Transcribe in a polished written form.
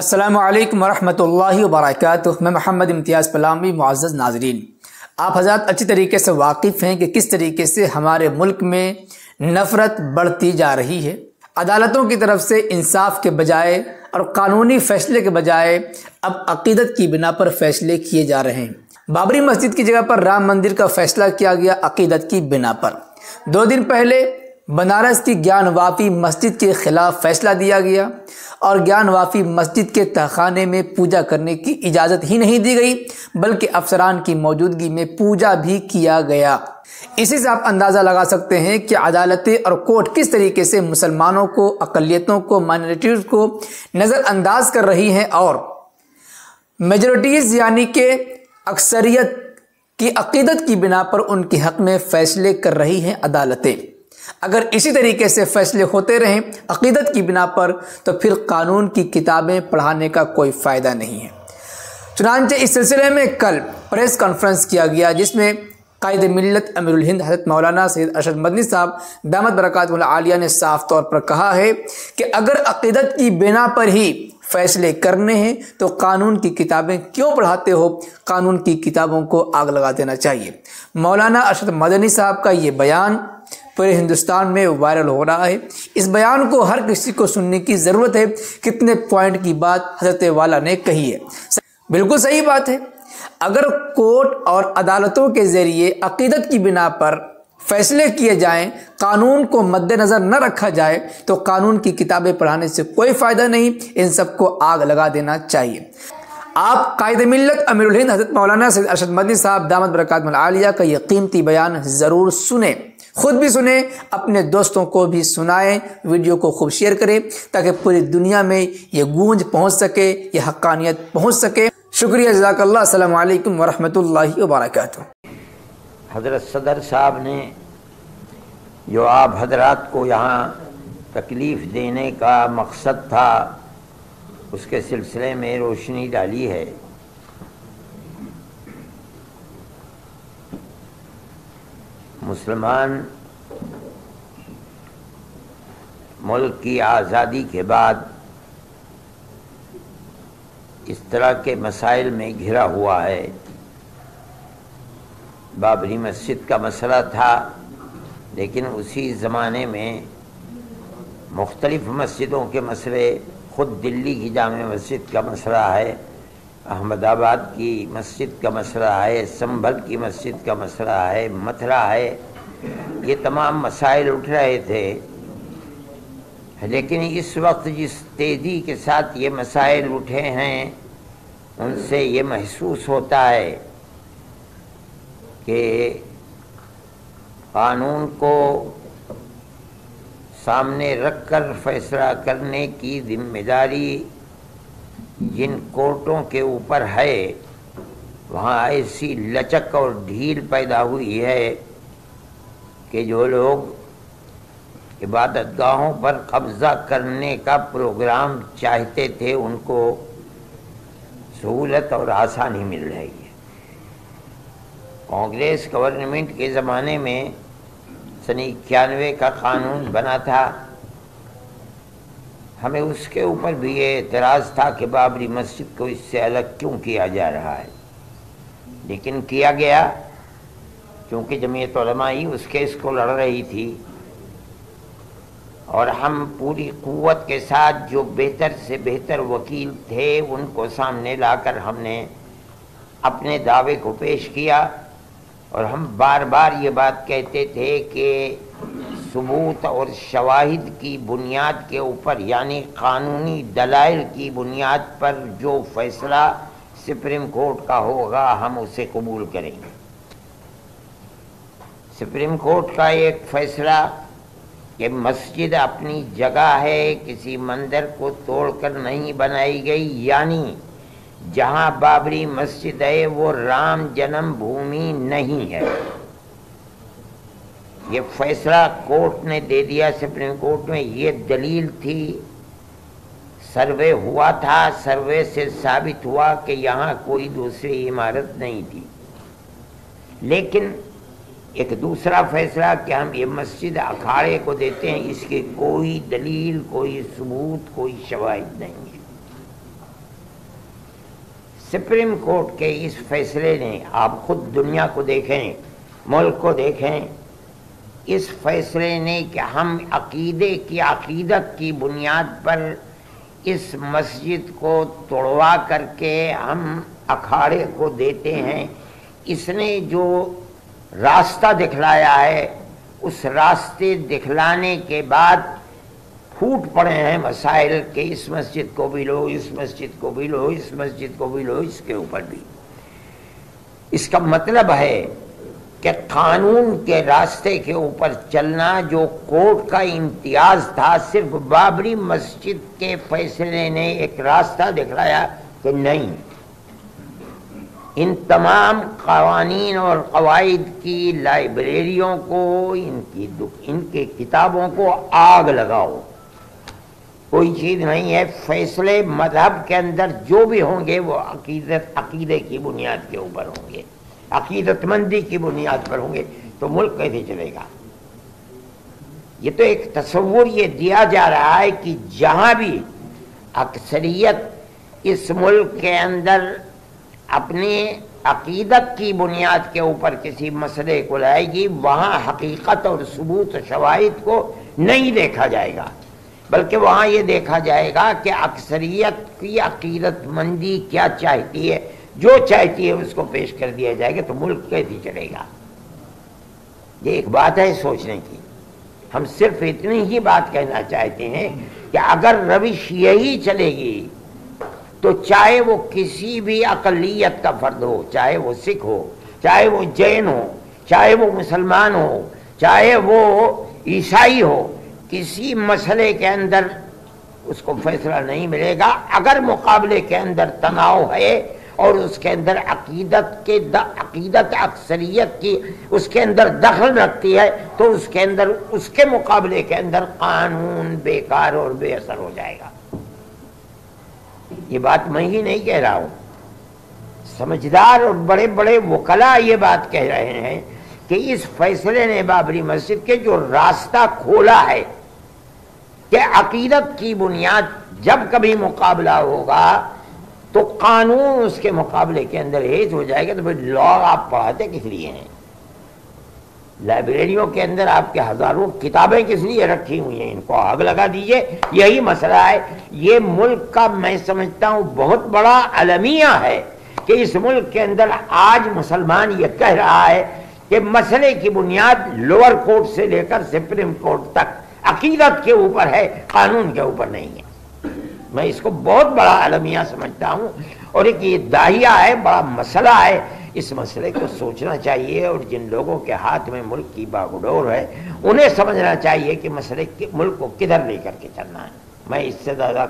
السلام علیکم ورحمۃ اللہ وبرکاتہ۔ میں محمد امتیاز پلامی۔ معزز ناظرین، آپ حضرات اچھی طریقے سے واقف ہیں کہ کس طریقے سے ہمارے ملک میں نفرت بڑھتی جا رہی ہے۔ عدالتوں کی طرف سے انصاف کے بجائے اور قانونی فیصلے کے بجائے اب عقیدت کی بنا پر فیصلے کیے جا رہے ہیں۔ بابری مسجد کی جگہ پر رام مندر کا فیصلہ کیا گیا عقیدت کی بنا پر۔ 2 دن پہلے بنارس کی گیان واپی مسجد کے خلاف فیصلہ دیا گیا اور گیان واپی مسجد کے تہخانے میں پوجا کرنے کی اجازت ہی نہیں دی گئی بلکہ افسران کی موجودگی میں پوجا بھی کیا گیا۔ اسی سے آپ اندازہ لگا سکتے ہیں کہ عدالتیں اور کورٹ کس طریقے سے مسلمانوں کو، اقلیتوں کو، مائنورٹیز کو نظر انداز کر رہی ہیں اور میجورٹیز یعنی کہ اکثریت کی عقیدت کی بنا پر ان کے حق میں فیصلے کر رہی ہیں عدالتیں۔ اگر اسی طریقے سے فیصلے ہوتے رہیں عقیدت کی بنا پر تو پھر قانون کی کتابیں پڑھانے کا کوئی فائدہ نہیں ہے۔ چنانچہ اس سلسلے میں کل پریس کانفرنس کیا گیا جس میں قائد ملت امیر الہند حضرت مولانا سید ارشد مدنی صاحب دامت برکاتہ العالیہ نے صاف طور پر کہا ہے کہ اگر عقیدت کی بنا پر ہی فیصلے کرنے ہیں تو قانون کی کتابیں کیوں پڑھاتے ہو؟ قانون کی کتابوں کو آگ لگا دینا چاہیے۔ مولانا ارشد مدنی صاحب کا یہ بیان پورے ہندوستان میں وائرل ہو رہا ہے۔ اس بیان کو ہر کسی کو سننے کی ضرورت ہے۔ کتنے پوائنٹ کی بات حضرت والا نے کہی ہے، بالکل صحیح بات ہے۔ اگر کورٹ اور عدالتوں کے ذریعے عقیدت کی بنا پر فیصلے کیے جائیں، قانون کو مد نظر نہ رکھا جائے تو قانون کی کتابیں پڑھانے سے کوئی فائدہ نہیں، ان سب کو آگ لگا دینا چاہیے۔ آپ قائد ملت امیر الہند حضرت مولانا سید ارشد مدنی صاحب دامت برکاتہ العالیہ کا یہ قیمتی بیان ضرور سنیں، خود بھی سنیں، اپنے دوستوں کو بھی سنائیں، ویڈیو کو خوب شیئر کریں تاکہ پوری دنیا میں یہ گونج پہنچ سکے، یہ حقانیت پہنچ سکے۔ شکریہ، جزاک اللہ۔ السلام علیکم ورحمۃ اللہ وبرکاتہ۔ حضرت صدر صاحب نے جو آپ حضرات کو یہاں تکلیف دینے کا مقصد تھا اس کے سلسلے میں روشنی ڈالی ہے۔ مسلمان ملک کی آزادی کے بعد اس طرح کے مسائل میں گھرا ہوا ہے۔ بابری مسجد کا مسئلہ تھا لیکن اسی زمانے میں مختلف مسجدوں کے مسئلے، خود دلی کی جامع مسجد کا مسئلہ ہے، احمد آباد کی مسجد کا مسئلہ ہے، سنبھل کی مسجد کا مسئلہ ہے، متھرا ہے، یہ تمام مسائل اٹھ رہے تھے۔ لیکن اس وقت جس تیزی کے ساتھ یہ مسائل اٹھے ہیں ان سے یہ محسوس ہوتا ہے کہ قانون کو سامنے رکھ کر فیصلہ کرنے کی ذمہ داری جن کورٹوں کے اوپر ہے وہاں ایسی لچک اور ڈھیل پیدا ہوئی ہے کہ جو لوگ عبادت گاہوں پر قبضہ کرنے کا پروگرام چاہتے تھے ان کو سہولت اور آسانی مل رہی ہے۔ کانگریس گورنمنٹ کے زمانے میں سن 91 کا قانون بنا تھا، ہمیں اس کے اوپر بھی یہ اعتراض تھا کہ بابری مسجد کو اس سے الگ کیوں کیا جا رہا ہے، لیکن کیا گیا کیونکہ جمعیت علماء ہی اس کیس کو لڑ رہی تھی اور ہم پوری قوت کے ساتھ جو بہتر سے بہتر وکیل تھے ان کو سامنے لا کر ہم نے اپنے دعوے کو پیش کیا اور ہم بار بار یہ بات کہتے تھے کہ ثبوت اور شواہد کی بنیاد کے اوپر یعنی قانونی دلائل کی بنیاد پر جو فیصلہ سپریم کورٹ کا ہوگا ہم اسے قبول کریں گے۔ سپریم کورٹ کا ایک فیصلہ کہ مسجد اپنی جگہ ہے، کسی مندر کو توڑ کر نہیں بنائی گئی، یعنی جہاں بابری مسجد ہے وہ رام جنم بھومی نہیں ہے، یہ فیصلہ کورٹ نے دے دیا سپریم کورٹ میں۔ یہ دلیل تھی، سروے ہوا تھا، سروے سے ثابت ہوا کہ یہاں کوئی دوسری عمارت نہیں تھی۔ لیکن ایک دوسرا فیصلہ کہ ہم یہ مسجد اکھاڑے کو دیتے ہیں، اس کی کوئی دلیل، کوئی ثبوت، کوئی شواہد نہیں ہے۔ سپریم کورٹ کے اس فیصلے نے، آپ خود دنیا کو دیکھیں، ملک کو دیکھیں، اس فیصلے نے کہ ہم عقیدت کی بنیاد پر اس مسجد کو توڑوا کر کے ہم اکھاڑے کو دیتے ہیں، اس نے جو راستہ دکھلایا ہے، اس راستے دکھلانے کے بعد پھوٹ پڑے ہیں مسائل کہ اس مسجد کو بھی لو، اس مسجد کو بھی لو، اس مسجد کو بھی لو، اس کے اوپر بھی۔ اس کا مطلب ہے کہ قانون کے راستے کے اوپر چلنا جو کورٹ کا امتیاز تھا، صرف بابری مسجد کے فیصلے نے ایک راستہ دکھلایا کہ نہیں، ان تمام قوانین اور قواعد کی لائبریریوں کو، ان کی کتابوں کو آگ لگاؤ، کوئی چیز نہیں ہے۔ فیصلے مذہب کے اندر جو بھی ہوں گے وہ عقیدے کی بنیاد کے اوپر ہوں گے، عقیدت مندی کی بنیاد پر ہوں گے، تو ملک کیسے چلے گا؟ یہ تو ایک تصور یہ دیا جا رہا ہے کہ جہاں بھی اکثریت اس ملک کے اندر اپنی عقیدت کی بنیاد کے اوپر کسی مسئلے کو لائے گی، وہاں حقیقت اور ثبوت شواہد کو نہیں دیکھا جائے گا، بلکہ وہاں یہ دیکھا جائے گا کہ اکثریت کی عقیدت مندی کیا چاہتی ہے، جو چاہتی ہے اس کو پیش کر دیا جائے گا، تو ملک کیسے چلے گا؟ یہ ایک بات ہے سوچنے کی۔ ہم صرف اتنی ہی بات کہنا چاہتے ہیں کہ اگر روش یہی چلے گی تو چاہے وہ کسی بھی اقلیت کا فرد ہو، چاہے وہ سکھ ہو، چاہے وہ جین ہو، چاہے وہ مسلمان ہو، چاہے وہ عیسائی ہو، کسی مسئلے کے اندر اس کو فیصلہ نہیں ملے گا۔ اگر مقابلے کے اندر تناؤ ہے اور اس کے اندر عقیدت اکثریت کی اس کے اندر دخل رکھتی ہے، تو اس کے مقابلے کے اندر قانون بیکار اور بے اثر ہو جائے گا۔ یہ بات میں ہی نہیں کہہ رہا ہوں، سمجھدار اور بڑے بڑے وکلاء یہ بات کہہ رہے ہیں کہ اس فیصلے نے بابری مسجد کے جو راستہ کھولا ہے کہ عقیدت کی بنیاد جب کبھی مقابلہ ہوگا تو قانون اس کے مقابلے کے اندر ہیج ہو جائے گا، تو پھر لا آپ پڑھاتے کس لیے ہیں؟ لائبریریوں کے اندر آپ کے ہزاروں کتابیں کس لیے رکھی ہوئی ہیں؟ ان کو آگ لگا دیجئے۔ یہی مسئلہ ہے۔ یہ ملک کا میں سمجھتا ہوں بہت بڑا المیہ ہے کہ اس ملک کے اندر آج مسلمان یہ کہہ رہا ہے کہ مسئلے کی بنیاد لوور کورٹ سے لے کر سپریم کورٹ تک عقیدت کے اوپر ہے، قانون کے اوپر نہیں ہے۔ میں اس کو بہت بڑا المیہ سمجھتا ہوں، اور ایک یہ داہیہ ہے، بڑا مسئلہ ہے۔ اس مسئلے کو سوچنا چاہیے، اور جن لوگوں کے ہاتھ میں ملک کی باگڈور ہے انہیں سمجھنا چاہیے کہ مسئلے ملک کو کدھر لے کر کے چلنا ہے۔ میں اس سے زیادہ